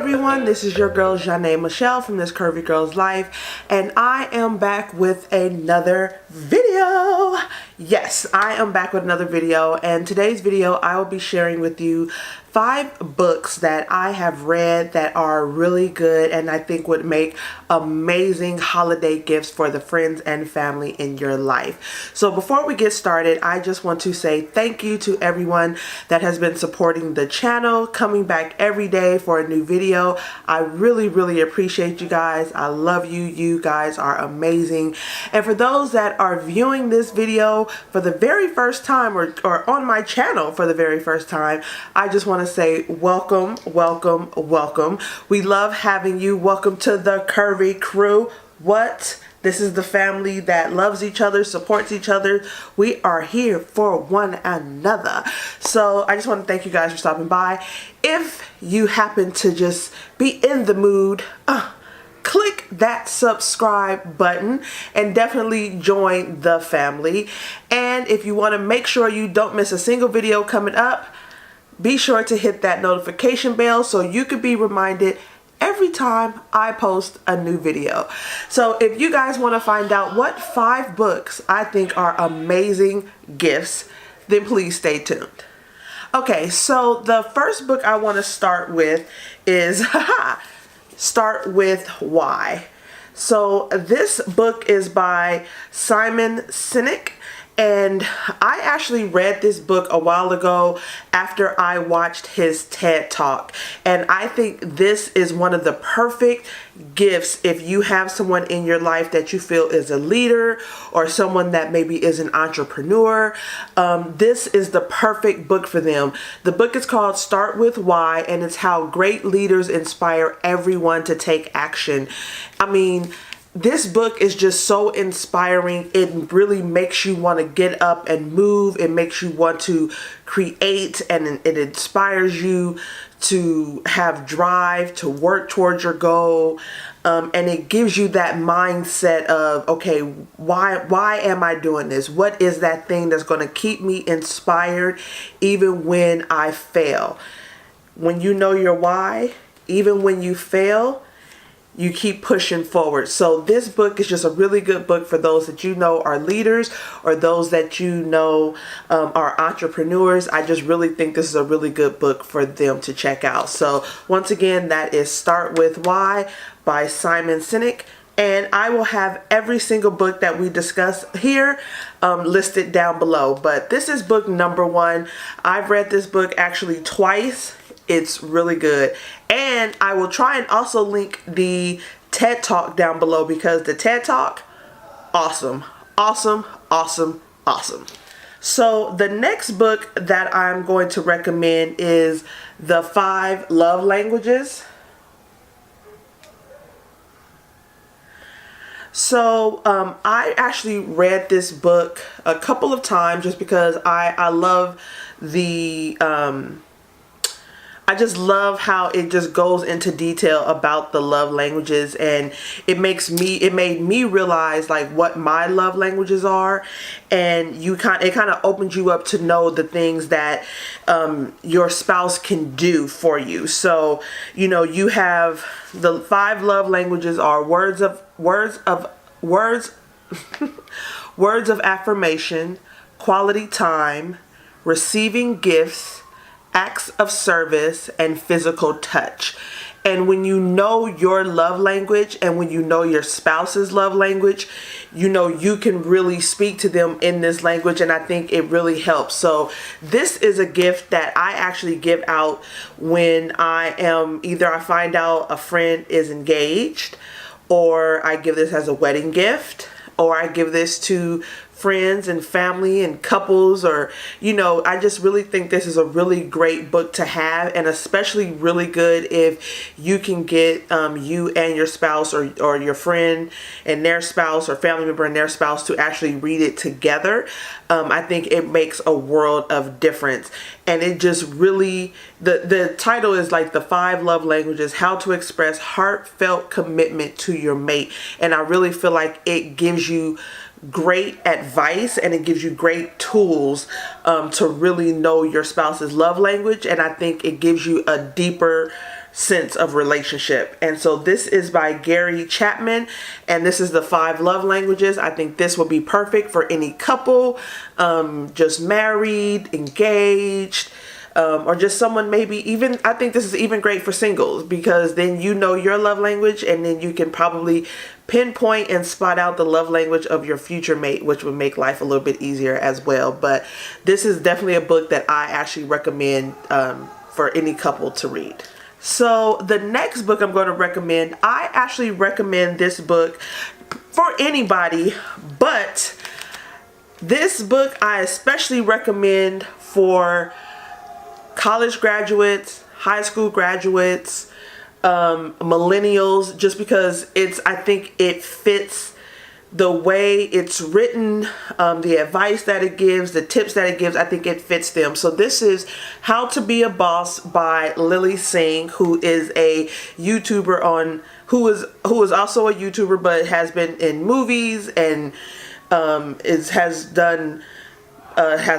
everyone, this is your girl Janae Michelle from This Curvy Girl's Life, and I am back with another video. Yes, I am back with another video, and today's video I will be sharing with you 5 books that I have read that are really good and I think would make amazing holiday gifts for the friends and family in your life. So before we get started, I just want to say thank you to everyone that has been supporting the channel, coming back every day for a new video. I really appreciate you guys. I love you. You guys are amazing. And for those that are viewing this video for the very first time or on my channel for the very first time, I just want to say welcome. We love having you. Welcome to the Curvy Crew. What? This is the family that loves each other, supports each other. We are here for one another. So I just want to thank you guys for stopping by. If you happen to just be in the mood, click that subscribe button and definitely join the family. And if you want to make sure you don't miss a single video coming up, be sure to hit that notification bell so you can be reminded every time I post a new video. So if you guys want to find out what 5 books I think are amazing gifts, then please stay tuned. Okay, so the first book I want to start with is Start With Why. So this book is by Simon Sinek. And I actually read this book a while ago after I watched his TED Talk. And I think this is one of the perfect gifts if you have someone in your life that you feel is a leader or someone that maybe is an entrepreneur. This is the perfect book for them. The book is called Start With Why, and it's how great leaders inspire everyone to take action. I mean, this book is just so inspiring. It really makes you want to get up and move. It makes you want to create, and it inspires you to have drive, to work towards your goal. And it gives you that mindset of, okay, why am I doing this? What is that thing that's going to keep me inspired even when I fail? When you know your why, even when you fail, you keep pushing forward. So this book is just a really good book for those that you know are leaders or those that you know are entrepreneurs. I just really think this is a really good book for them to check out. So once again, that is Start With Why by Simon Sinek. And I will have every single book that we discuss here listed down below. But this is book number 1. I've read this book actually twice. It's really good. And I will try and also link the TED Talk down below because the TED Talk, awesome. So the next book that I'm going to recommend is The 5 Love Languages. So I actually read this book a couple of times just because I love the I just love how it just goes into detail about the love languages, and it made me realize like what my love languages are, and it kind of opens you up to know the things that your spouse can do for you. So, you know, you have the 5 love languages are words of affirmation, quality time, receiving gifts, acts of service, and physical touch. And when you know your love language and when you know your spouse's love language, you know you can really speak to them in this language, and I think it really helps. So this is a gift that I actually give out when either I find out a friend is engaged, or I give this as a wedding gift, or I give this to friends and family and couples, or, you know, I just really think this is a really great book to have, and especially really good if you can get you and your spouse or your friend and their spouse or family member and their spouse to actually read it together. I think it makes a world of difference. And it just really, the title is like The 5 Love Languages, How to Express Heartfelt Commitment to Your Mate. And I really feel like it gives you great advice and it gives you great tools to really know your spouse's love language. And I think it gives you a deeper sense of relationship. And so this is by Gary Chapman, and this is the 5 love languages. I think this would be perfect for any couple, just married, engaged, or just someone maybe even, I think this is even great for singles, because then you know your love language, and then you can probably pinpoint and spot out the love language of your future mate, which would make life a little bit easier as well. But this is definitely a book that I actually recommend for any couple to read. So the next book I'm going to recommend, I actually recommend this book for anybody, but this book I especially recommend for college graduates, high school graduates, millennials, just because I think it fits the way it's written, the advice that it gives, the tips that it gives. I think it fits them. So this is How to Be a Boss by Lily Singh, who is a YouTuber who is also a YouTuber, but has been in movies and has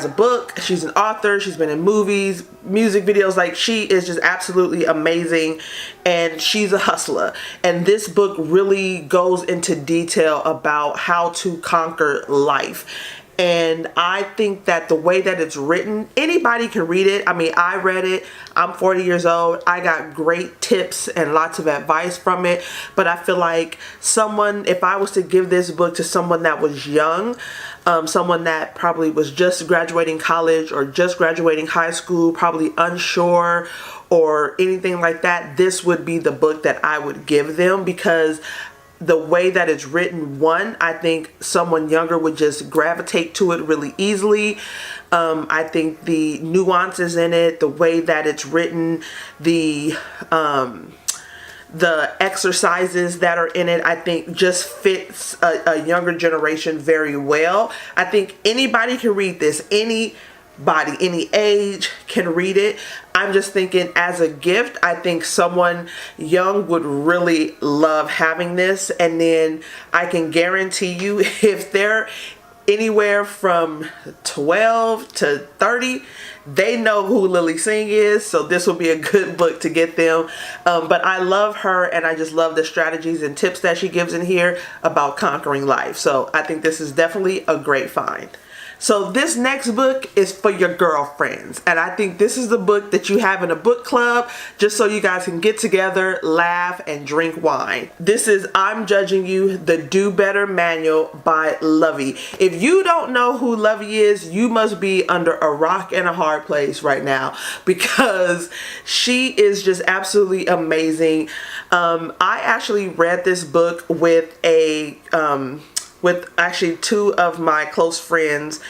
a book. She's an author. She's been in movies, music videos. Like, she is just absolutely amazing, and she's a hustler. And this book really goes into detail about how to conquer life. And I think that the way that it's written, anybody can read it. I mean, I read it. I'm 40 years old. I got great tips and lots of advice from it. But I feel like if I was to give this book to someone that was young, someone that probably was just graduating college or just graduating high school, probably unsure or anything like that, this would be the book that I would give them, because the way that it's written, I think someone younger would just gravitate to it really easily. I think the nuances in it, the way that it's written, the exercises that are in it, I think just fits a younger generation very well. I think anybody can read this. Anybody, any age can read it. I'm just thinking as a gift, I think someone young would really love having this. And then I can guarantee you, if they're anywhere from 12 to 30, they know who Lily Singh is, so this will be a good book to get them. But I love her, and I just love the strategies and tips that she gives in here about conquering life. So I think this is definitely a great find. So this next book is for your girlfriends, and I think this is the book that you have in a book club, just so you guys can get together, laugh, and drink wine. This is I'm Judging You, the Do Better Manual by Lovey. If you don't know who Lovey is, you must be under a rock and a hard place right now, because she is just absolutely amazing. I actually read this book with actually 2 of my close friends,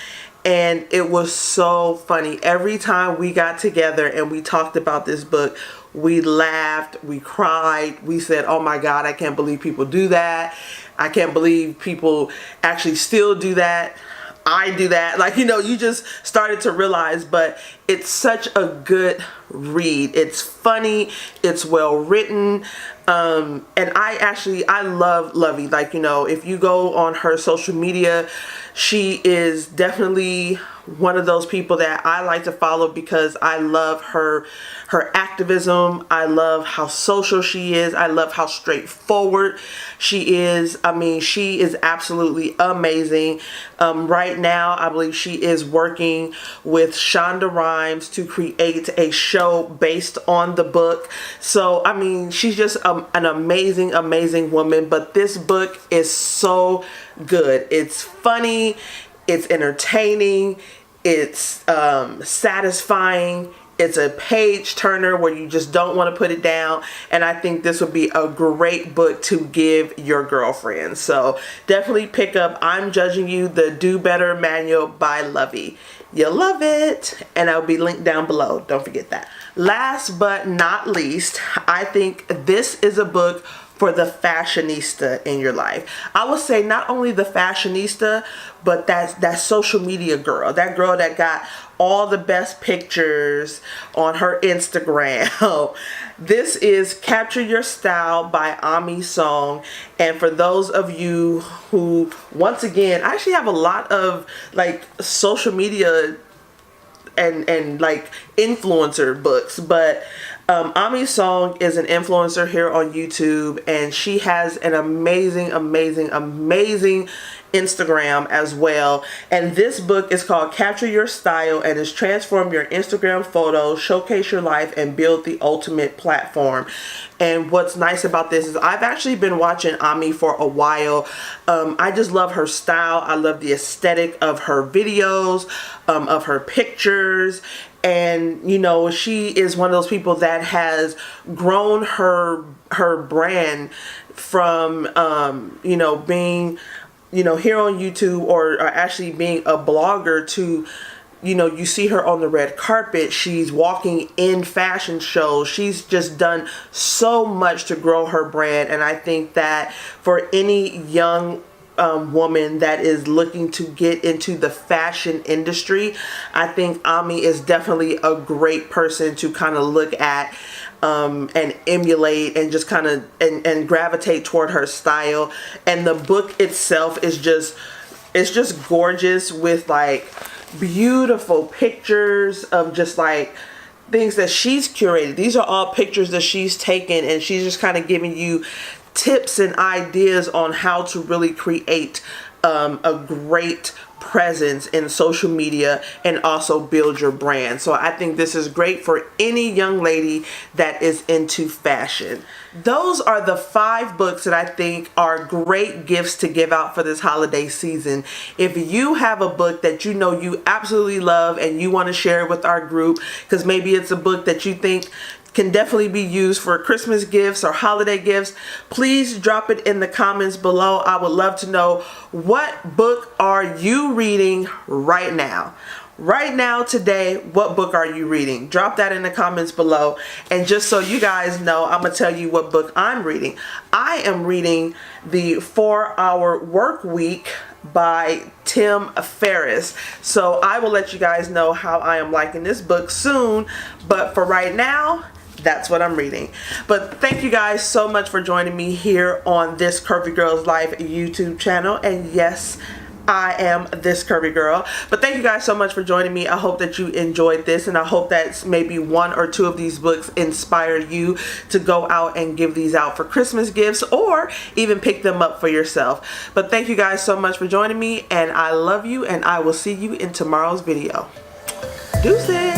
and it was so funny. Every time we got together and we talked about this book, we laughed, we cried, we said, oh my God, I can't believe people do that. I can't believe people actually still do that. I do that. Like, you just started to realize, but it's such a good read. It's funny, it's well written, and I love Lovey. Like, if you go on her social media, she is definitely one of those people that I like to follow, because I love her activism. I love how social she is. I love how straightforward she is. I mean, she is absolutely amazing. Right now, I believe she is working with Shonda Rhimes to create a show based on the book. So, I mean, she's just an amazing, amazing woman. But this book is so good. It's funny. It's entertaining. It's satisfying. It's a page turner where you just don't want to put it down. And I think this would be a great book to give your girlfriend. So definitely pick up I'm Judging You, the Do Better Manual by Lovey. You'll love it. And I'll be linked down below. Don't forget that. Last but not least, I think this is a book for the fashionista in your life. I would say not only the fashionista, but that social media girl. That girl that got all the best pictures on her Instagram. This is Capture Your Style by Ami Song. And for those of you who, once again, I actually have a lot of like social media and like influencer books, but Ami Song is an influencer here on YouTube, and she has an amazing Instagram as well. And this book is called Capture Your Style, and is transform your Instagram photos, showcase your life, and build the ultimate platform. And what's nice about this is I've actually been watching Ami for a while. I just love her style. I love the aesthetic of her videos, of her pictures. And you know, she is one of those people that has grown her brand from you know, being, you know, here on YouTube, or actually being a blogger, to, you know, you see her on the red carpet. She's walking in fashion shows. She's just done so much to grow her brand. And I think that for any young woman that is looking to get into the fashion industry, I think Ami is definitely a great person to kind of look at and emulate, and just kind of and gravitate toward her style. And the book itself is just, it's just gorgeous, with like beautiful pictures of just like things that she's curated. These are all pictures that she's taken, and she's just kind of giving you tips and ideas on how to really create a great presence in social media, and also build your brand. So I think this is great for any young lady that is into fashion. Those are the 5 books that I think are great gifts to give out for this holiday season. If you have a book that you know you absolutely love and you want to share it with our group, because maybe it's a book that you think can definitely be used for Christmas gifts or holiday gifts, please drop it in the comments below. I would love to know, what book are you reading right now? Right now, today, what book are you reading? Drop that in the comments below. And just so you guys know, I'm going to tell you what book I'm reading. I am reading The 4-Hour Work Week by Tim Ferriss. So I will let you guys know how I am liking this book soon. But for right now, that's what I'm reading. But thank you guys so much for joining me here on This Curvy Girl's Life YouTube channel. And yes, I am this curvy girl. But thank you guys so much for joining me. I hope that you enjoyed this, and I hope that maybe 1 or 2 of these books inspire you to go out and give these out for Christmas gifts, or even pick them up for yourself. But thank you guys so much for joining me, and I love you, and I will see you in tomorrow's video. Deuces!